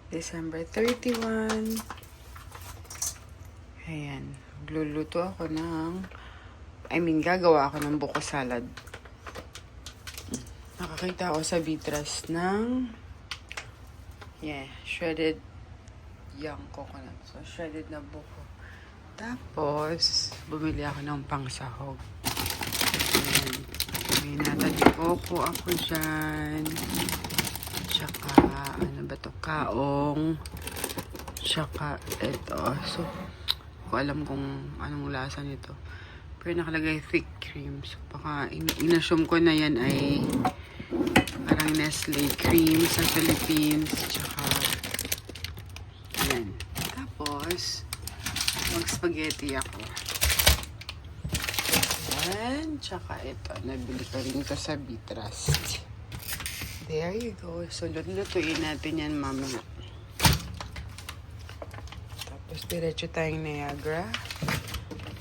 December 31. Ayan. Luluto ako gagawa ako ng buko salad. Nakakita ako sa Vitras ng shredded young coconut. So, shredded na buko. Tapos, bumili ako ng pangsahog. Ayan. May natadikoko ako dyan. Tsaka, kaong. Tsaka, ito. So, ko alam kung anong lasa nito. Pero nakalagay thick cream. So, baka inassume ko na yan ay parang Nestle cream sa Philippines. Tsaka, yan. Tapos, mag-spaghetti ako. Yan. Tsaka ito. Nabili ko rin ito sa Vitras. There you go. So, lutuin natin yan mamaya. Tapos, diretso tayong Niagara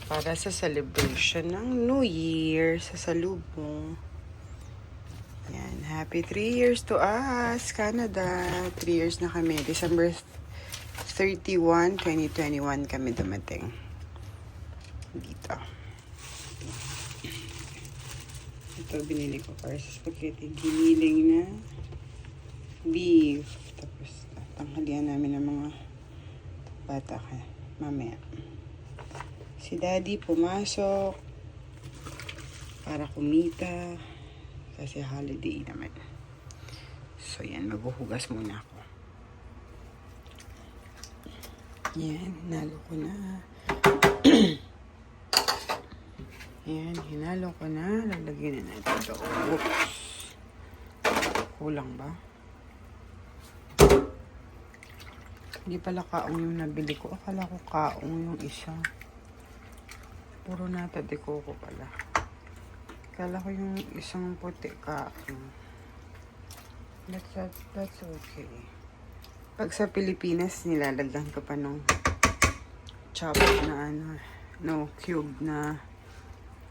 para sa celebration ng New Year sa salubong. Yan. Happy 3 years to us, Canada. 3 years na kami. December 31, 2021 kami dumating. Dito. Ito binili ko para sa spaghetti. Giniling na beef. Tapos tanghalian namin ng mga bata ka mamaya. Si Daddy pumasok para kumita kasi holiday naman. So yan, maghuhugas muna ako. Yan, hinalo ko na. Yan, hinalo ko na. Lalagyan na natin ito. Oops. Kulang ba? Hindi pala kaong yung nabili ko. Akala ko kaong yung isa. Puro nata de coco pala. Akala ko yung isang puti kaong. That's okay. Pag sa Pilipinas, nilalagyan ko pa nung chop na cube na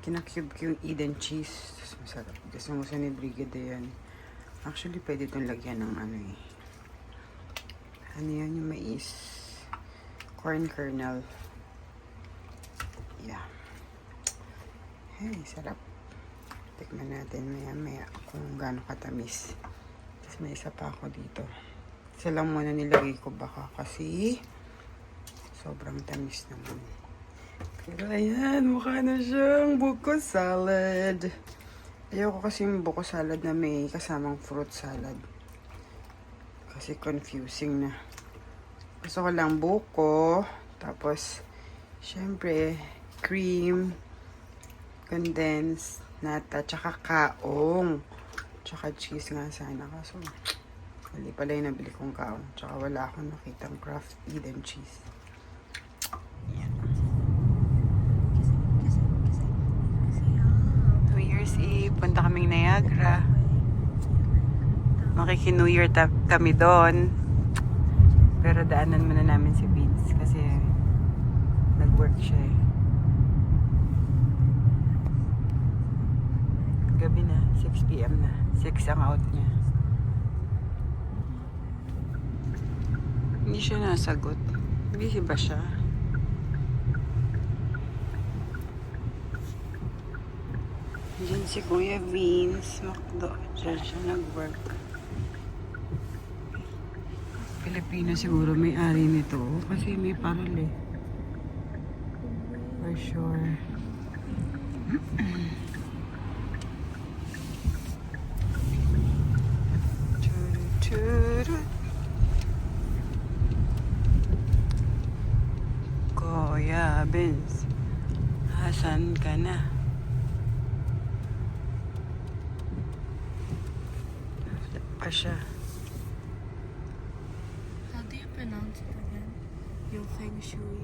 kinakube ko yung Eden cheese. Masarap. Gusto ni Brigade yan. Actually, pwede itong lagyan ng ano yan yung mais. Corn kernel. Yeah. Hey, sarap. Tikman natin maya kung gaano katamis. Tapos may isa pa ako dito. Isa lang muna nilagay ko baka kasi sobrang tamis naman. Pero ayan, mukha na siyang buko salad. Ayoko kasi yung buko salad na may kasamang fruit salad. Kasi confusing na. Gusto ko lang buko. Tapos, syempre, cream, condensed, nata, tsaka kaong. Tsaka cheese nga sana. Kaso, mali pala yung nabili kong kaong. Tsaka wala akong nakitang Kraft Eden cheese. Yan. New Year's Eve, punta kaming Niagara. Makiki-New Year kami doon. Pero daanan muna namin si Vince kasi nag-work siya eh. Gabi na, 6 PM na. 6 ang out niya. Hindi siya nasagot. Busy ba siya? Diyan si Kuya Vince. Makdo. Diyan siya nag-work. Pilipino siguro may-ari nito. Kasi may paral eh. For sure. Kuya Vince, asan ka na? Wala pa siya. How do you pronounce it again? Yung feng shui.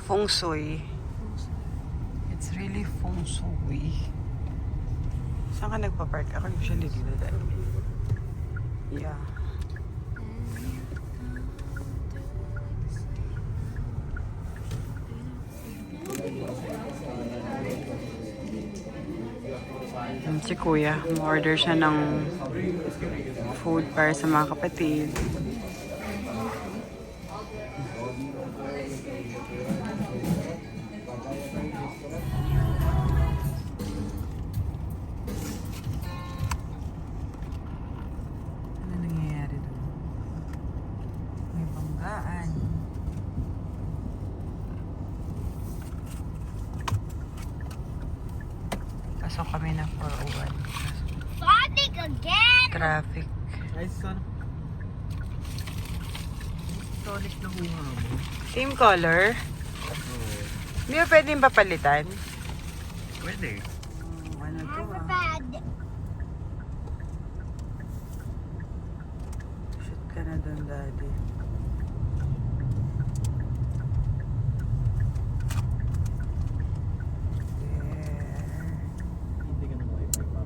Feng shui. Feng shui. It's really feng shui. Saan ka nagpa-park? Ako usually dito dahil. Yeah. Si Kuya, order siya ng food para sa mga kapatid. Pasok kami ng 401. Sonic again! Traffic. Ay, son. Tonic na bunga mo. Same color. Oo. Hindi ba pwedeng papalitan? Pwede. Ano to Have a ah? bad. Shoot ka na doon, daddy. Hindi ka ng wifi pa.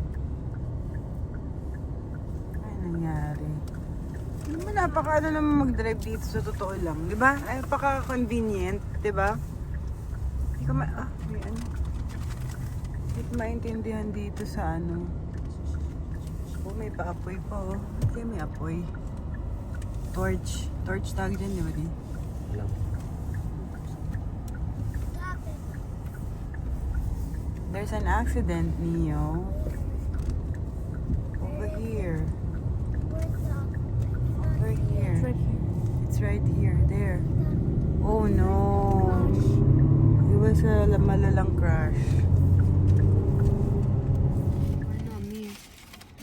Ay, nangyari. Hindi mo napaka ano naman mag-drive dito sa totoo lang. Di ba? Ay, napaka-convenient. Di ba? Hindi ko may ano. Hindi ko maintindihan dito sa ano. Oh, may pa-apoy pa oh. Ba't kaya may apoy? Torch. Torch tag dyan, di ba di? Alam. There's an accident, Neo. Over here. Over here. It's right here. It's right here. There. Oh no. It was a malalang crash. Ano, me?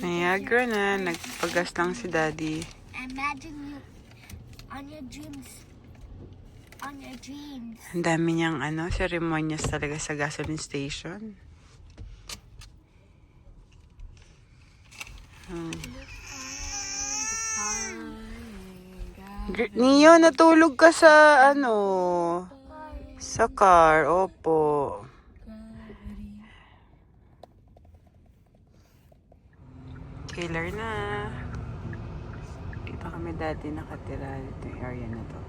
Niagara na. Nagpagas lang si Daddy. Imagine you on your dreams. On your dreams. Ang dami niyang ceremonies talaga sa gasoline station. Neo, natulog ka sa sa car. Opo. Killer na. Dito kami dati nakatira. Dito yung area na to.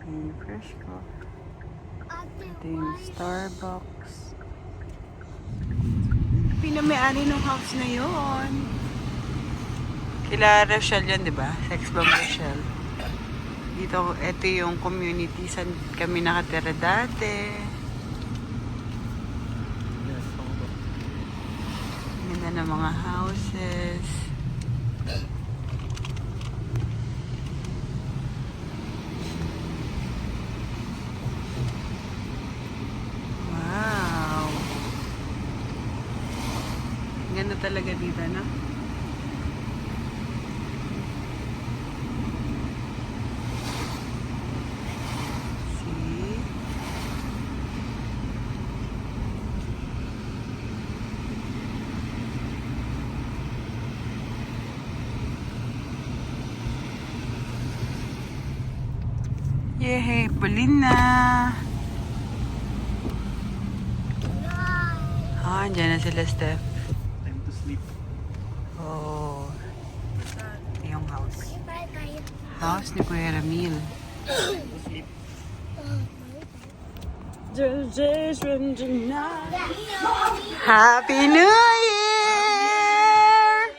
Ayan yung fresh ko. Ito yung Starbucks. Pinamayari ng house na yun. Kila Rochelle yan, di ba? Sex Bomb Rochelle. Dito, ito yung community. Saan kami nakatira dati. Yes, pang Ganda ng mga houses. Wow. Ganda talaga dito, no? See? Yehey, pulin na. Ah, andyan na sila, Steph. time to sleep. Oh. Ito yung house. Bye bye. House ni Kuya Ramil. Happy New Year!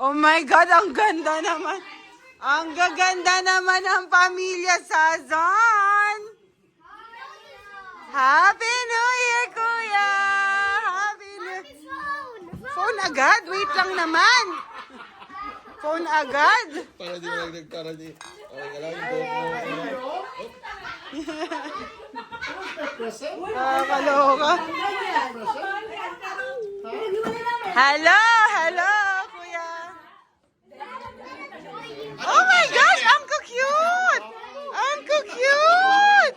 Oh my God, ang ganda naman. Ang gaganda naman ng pamilya Sazon. Happy New Year, Kuya! Happy New Phone agad? Wait lang naman. Phone agad? Para di malagdag, para di. Okay, alam mo. Kaloka. Hello, hello, Kuya. Oh my gosh, ang cute! Ang cute!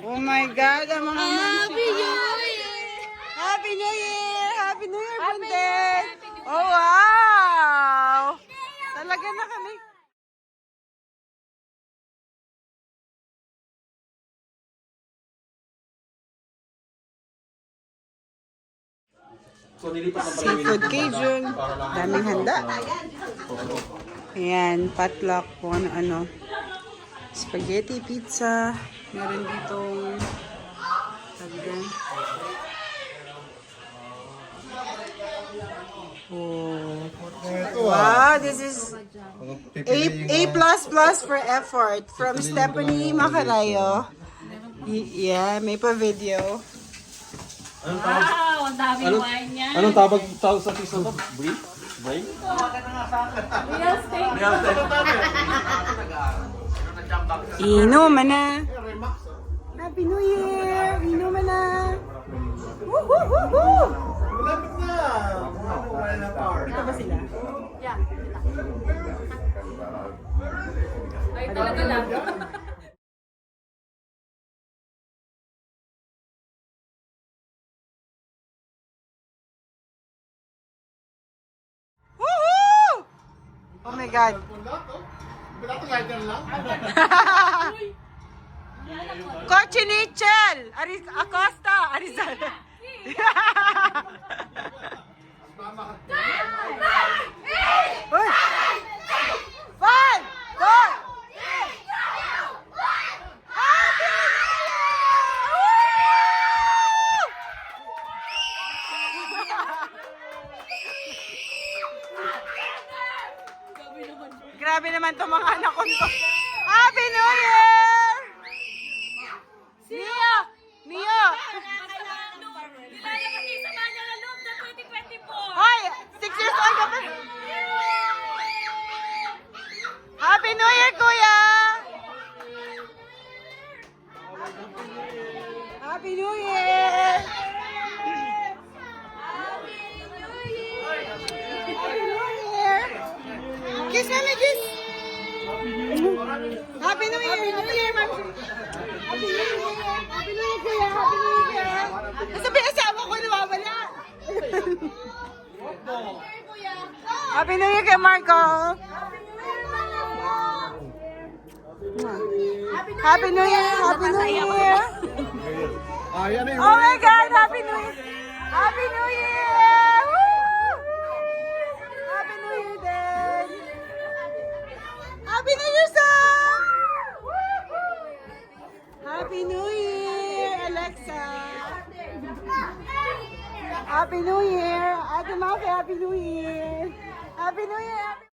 Oh my God, ang mga Happy New Year! Happy New Year! Happy New Year, Bundet! Oh, wow! Talaga na kami. So, nilipat ng Seafood Cajun. Daming handa. Ayan, potluck po ano. Spaghetti, pizza. Meron ditong sabihan. Oh. Wow, this is A++ for effort from Stephanie Macarayo. Yeah, may pa video. Wow, ang daming wine niya. Anong tawag sa season to? Break? Break? Real steak. Inuman na. Happy New Year! Inuman na! Woo-hoo-hoo-hoo! Malapit na! Wala na power. Ito ba sila? Ay, talaga lang. Woohoo! Oh my God! Wala to lighter lang. Coach Nichel! Acosta! Arizal! Uy! 5, 4, Happy New Year! Grabe naman to mga anak ko to. Happy New Year! Mio! Mio! Hoy! 6 years old ka pa! Happy New Year, Kuya! Happy New Year! Happy New Year! Kiss, mami, kiss! Happy New Year! New Year, mami! Happy New Year! Happy New Year, Kuya! Happy New Year! Sabi, asawa ko nawawala! Happy New Year kay Marco! Happy New Year! Happy New Year! Ah, yan eh. Oh my God! Happy New Year! Happy New Year! Woo! Happy New Year, Dad! Happy New Year, son! Happy New Year, Alexa! Happy New Year! Ate Maki, Happy New Year! Happy New Year!